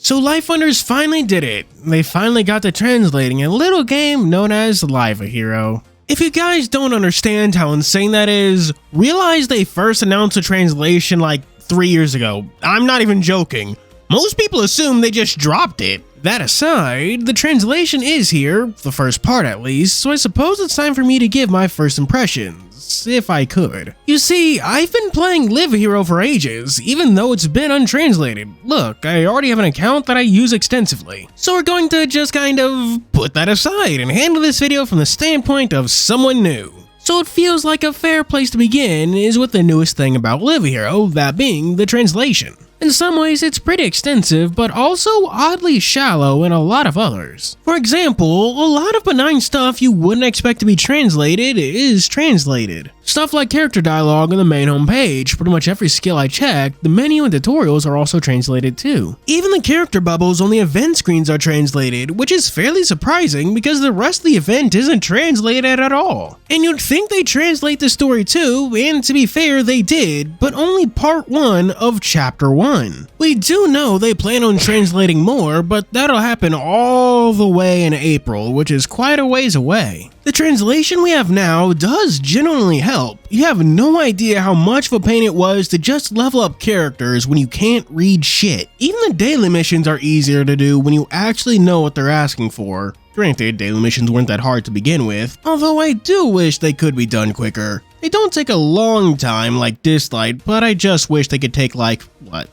So Life Funders finally did it. They finally got to translating a little game known as Live a Hero. If you guys don't understand how insane that is, realize they first announced the translation like 3 years ago. I'm not even joking. Most people assume they just dropped it. That aside, the translation is here, the first part at least, so I suppose it's time for me to give my first impressions, if I could. You see, I've been playing Live a Hero for ages, even though it's been untranslated. Look, I already have an account that I use extensively, so we're going to just kind of put that aside and handle this video from the standpoint of someone new. So it feels like a fair place to begin is with the newest thing about Live a Hero, that being the translation. In some ways, it's pretty extensive, but also oddly shallow in a lot of others. For example, a lot of benign stuff you wouldn't expect to be translated is translated. Stuff like character dialogue on the main homepage, pretty much every skill I checked, the menu and tutorials are also translated too. Even the character bubbles on the event screens are translated, which is fairly surprising because the rest of the event isn't translated at all. And you'd think they'd translate the story too, and to be fair, they did, but only part 1 of chapter 1. We do know they plan on translating more, but that'll happen all the way in April, which is quite a ways away. The translation we have now does genuinely help. You have no idea how much of a pain it was to just level up characters when you can't read shit. Even the daily missions are easier to do when you actually know what they're asking for. Granted, daily missions weren't that hard to begin with, although I do wish they could be done quicker. They don't take a long time like Dislight, but I just wish they could take like,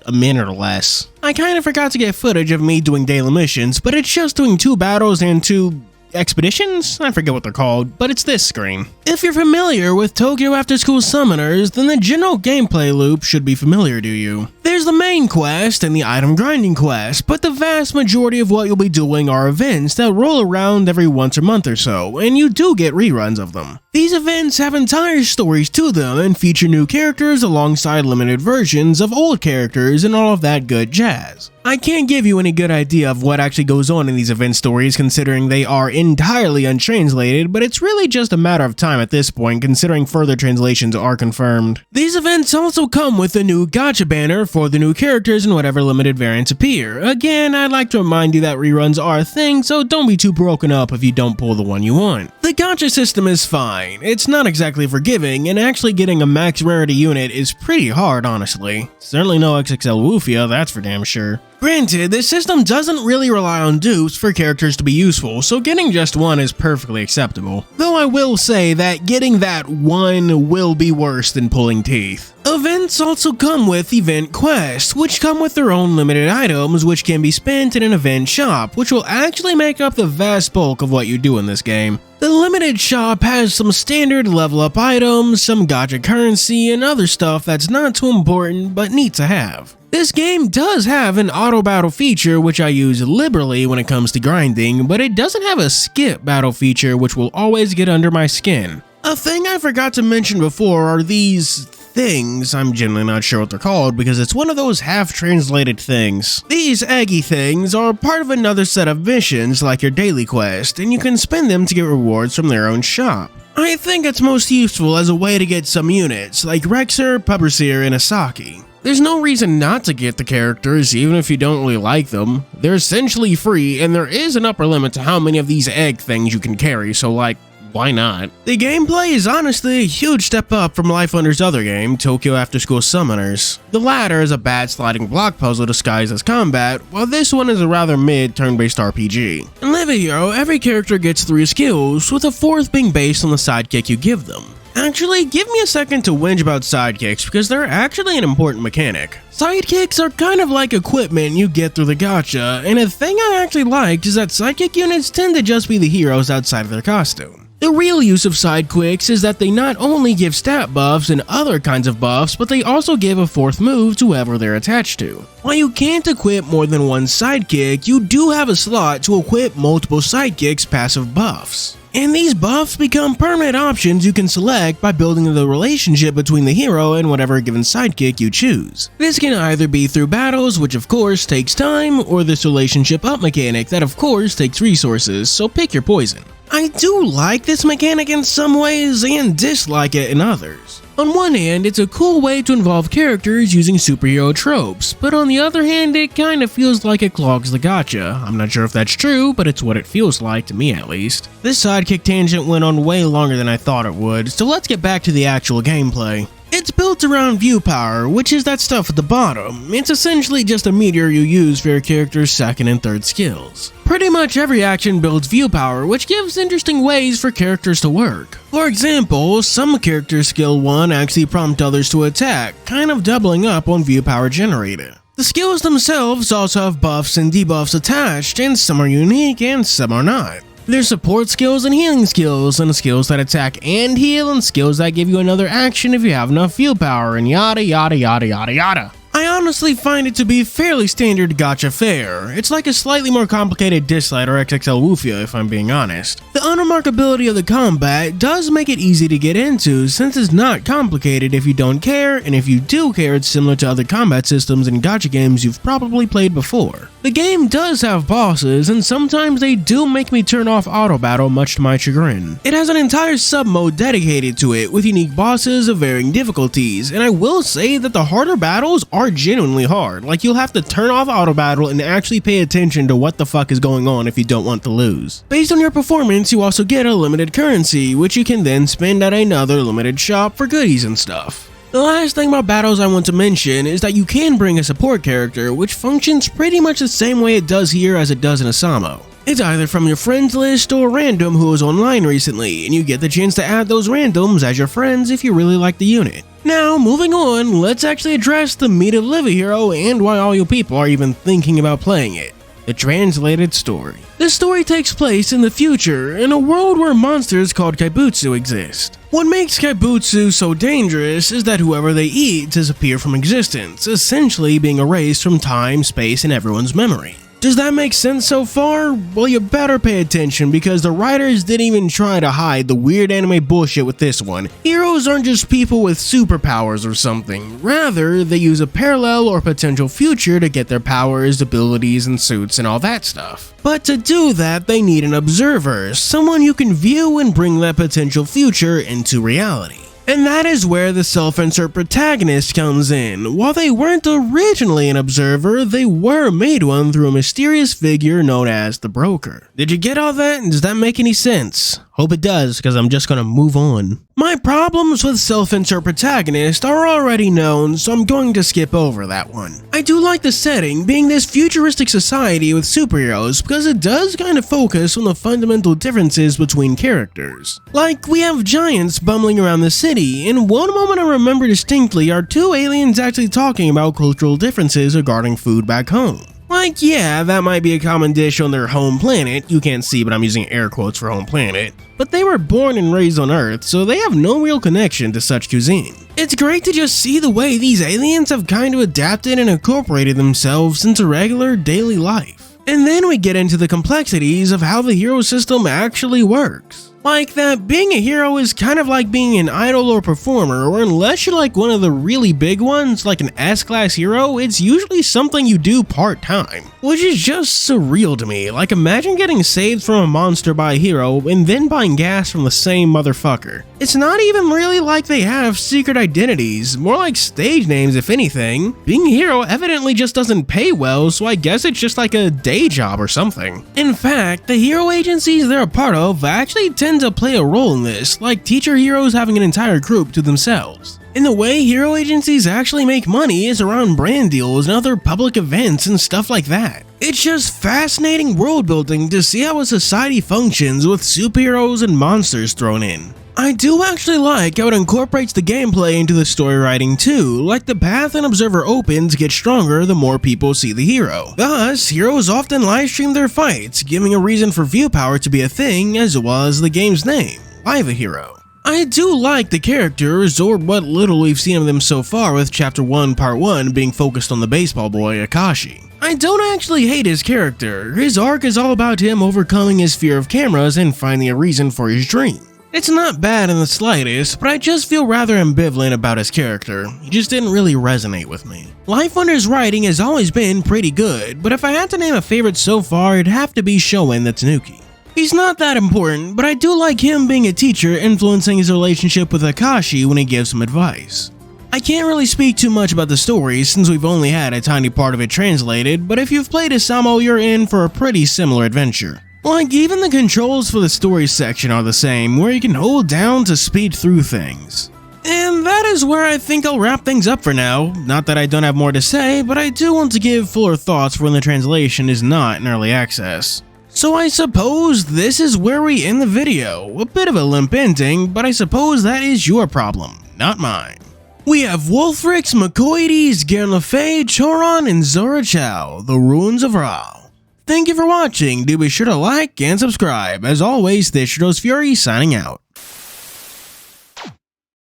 a minute or less. I kinda forgot to get footage of me doing daily missions, but it's just doing 2 battles and 2 expeditions? I forget what they're called, but it's this screen. If you're familiar with Tokyo After School Summoners, then the general gameplay loop should be familiar to you. There's the main quest and the item grinding quest, but the vast majority of what you'll be doing are events that roll around every once a month or so, and you do get reruns of them. These events have entire stories to them and feature new characters alongside limited versions of old characters and all of that good jazz. I can't give you any good idea of what actually goes on in these event stories considering they are entirely untranslated, but it's really just a matter of time at this point considering further translations are confirmed. These events also come with a new Gacha banner for the new characters and whatever limited variants appear. Again, I'd like to remind you that reruns are a thing, so don't be too broken up if you don't pull the one you want. The Gacha system is fine. It's not exactly forgiving, and actually getting a max rarity unit is pretty hard, honestly. Certainly no XXL Woofia, that's for damn sure. Granted, this system doesn't really rely on dupes for characters to be useful, so getting just one is perfectly acceptable. Though I will say that getting that one will be worse than pulling teeth. Events also come with event quests, which come with their own limited items which can be spent in an event shop, which will actually make up the vast bulk of what you do in this game. The limited shop has some standard level up items, some gacha currency, and other stuff that's not too important but neat to have. This game does have an auto battle feature which I use liberally when it comes to grinding, but it doesn't have a skip battle feature which will always get under my skin. A thing I forgot to mention before are these things. I'm genuinely not sure what they're called because it's one of those half-translated things. These eggy things are part of another set of missions like your daily quest, and you can spend them to get rewards from their own shop. I think it's most useful as a way to get some units like Rexer, Publisher, and Asaki. There's no reason not to get the characters even if you don't really like them. They're essentially free, and there is an upper limit to how many of these egg things you can carry, so like, why not? The gameplay is honestly a huge step up from Life Funders' other game, Tokyo After School Summoners. The latter is a bad sliding block puzzle disguised as combat, while this one is a rather mid turn-based RPG. In Live a Hero, every character gets 3 skills, with a 4th being based on the sidekick you give them. Actually, give me a second to whinge about sidekicks because they're actually an important mechanic. Sidekicks are kind of like equipment you get through the gacha, and a thing I actually liked is that sidekick units tend to just be the heroes outside of their costume. The real use of sidekicks is that they not only give stat buffs and other kinds of buffs, but they also give a 4th move to whoever they're attached to. While you can't equip more than one sidekick, you do have a slot to equip multiple sidekicks' passive buffs. And these buffs become permanent options you can select by building the relationship between the hero and whatever given sidekick you choose. This can either be through battles, which of course takes time, or this relationship up mechanic that of course takes resources, so pick your poison. I do like this mechanic in some ways and dislike it in others. On one hand, it's a cool way to involve characters using superhero tropes, but on the other hand, it kinda feels like it clogs the gacha. I'm not sure if that's true, but it's what it feels like, to me at least. This sidekick tangent went on way longer than I thought it would, so let's get back to the actual gameplay. It's built around view power, which is that stuff at the bottom. It's essentially just a meter you use for your character's second and third skills. Pretty much every action builds view power, which gives interesting ways for characters to work. For example, some characters' skill 1 actually prompt others to attack, kind of doubling up on view power generated. The skills themselves also have buffs and debuffs attached, and some are unique and some are not. There's support skills and healing skills, and skills that attack and heal, and skills that give you another action if you have enough view power, and yada yada yada yada yada. I honestly find it to be fairly standard gacha fare. It's like a slightly more complicated Dislight or XXL Wufia if I'm being honest. The unremarkability of the combat does make it easy to get into since it's not complicated if you don't care, and if you do care it's similar to other combat systems in gacha games you've probably played before. The game does have bosses, and sometimes they do make me turn off auto battle much to my chagrin. It has an entire sub-mode dedicated to it with unique bosses of varying difficulties, and I will say that the harder battles are genuinely hard. Like, you'll have to turn off auto battle and actually pay attention to what the fuck is going on if you don't want to lose. Based on your performance, you also get a limited currency, which you can then spend at another limited shop for goodies and stuff. The last thing about battles I want to mention is that you can bring a support character, which functions pretty much the same way it does here as it does in Asamo. It's either from your friends list or random who was online recently, and you get the chance to add those randoms as your friends if you really like the unit. Now, moving on, let's actually address the meat of Live a Hero and why all you people are even thinking about playing it. The translated story. This story takes place in the future, in a world where monsters called kaibutsu exist. What makes kaibutsu so dangerous is that whoever they eat disappear from existence, essentially being erased from time, space, and everyone's memory. Does that make sense so far? Well, you better pay attention because the writers didn't even try to hide the weird anime bullshit with this one. Heroes aren't just people with superpowers or something. Rather, they use a parallel or potential future to get their powers, abilities, and suits and all that stuff. But to do that, they need an observer, someone you can view and bring that potential future into reality. And that is where the self-insert protagonist comes in. While they weren't originally an observer, they were made one through a mysterious figure known as the Broker. Did you get all that? Does that make any sense? Hope it does, because I'm just gonna move on. My problems with self-insert protagonist are already known, so I'm going to skip over that one. I do like the setting, being this futuristic society with superheroes, because it does kind of focus on the fundamental differences between characters. Like, we have giants bumbling around the city, and one moment I remember distinctly are two aliens actually talking about cultural differences regarding food back home. Like, yeah, that might be a common dish on their home planet, you can't see but I'm using air quotes for home planet, but they were born and raised on Earth, so they have no real connection to such cuisine. It's great to just see the way these aliens have kind of adapted and incorporated themselves into regular daily life. And then we get into the complexities of how the hero system actually works. Like that being a hero is kind of like being an idol or performer, or unless you're like one of the really big ones, like an S-class hero, it's usually something you do part-time. Which is just surreal to me. Like, imagine getting saved from a monster by a hero and then buying gas from the same motherfucker. It's not even really like they have secret identities, more like stage names if anything. Being a hero evidently just doesn't pay well, so I guess it's just like a day job or something. In fact, the hero agencies they're a part of actually tend to play a role in this, like teacher heroes having an entire group to themselves. And the way hero agencies actually make money is around brand deals and other public events and stuff like that. It's just fascinating world building to see how a society functions with superheroes and monsters thrown in. I do actually like how it incorporates the gameplay into the story writing too, like the path an observer opens gets stronger the more people see the hero. Thus, heroes often livestream their fights, giving a reason for view power to be a thing as well as the game's name, Live a Hero. I do like the characters, or what little we've seen of them so far with Chapter 1 Part 1 being focused on the baseball boy Akashi. I don't actually hate his character, his arc is all about him overcoming his fear of cameras and finding a reason for his dream. It's not bad in the slightest, but I just feel rather ambivalent about his character. He just didn't really resonate with me. Life Under's writing has always been pretty good, but if I had to name a favorite so far, it'd have to be Shoen the Tanuki. He's not that important, but I do like him being a teacher influencing his relationship with Akashi when he gives him advice. I can't really speak too much about the story since we've only had a tiny part of it translated, but if you've played Asamo, you're in for a pretty similar adventure. Like, even the controls for the story section are the same, where you can hold down to speed through things. And that is where I think I'll wrap things up for now. Not that I don't have more to say, but I do want to give fuller thoughts for when the translation is not in early access. So I suppose this is where we end the video. A bit of a limp ending, but I suppose that is your problem, not mine. We have Wolfrix, Makoides, Gernlefay, Choron, and Zora Chow, the Ruins of Ra. Thank you for watching. Do be sure to like and subscribe. As always, this is Furry signing out.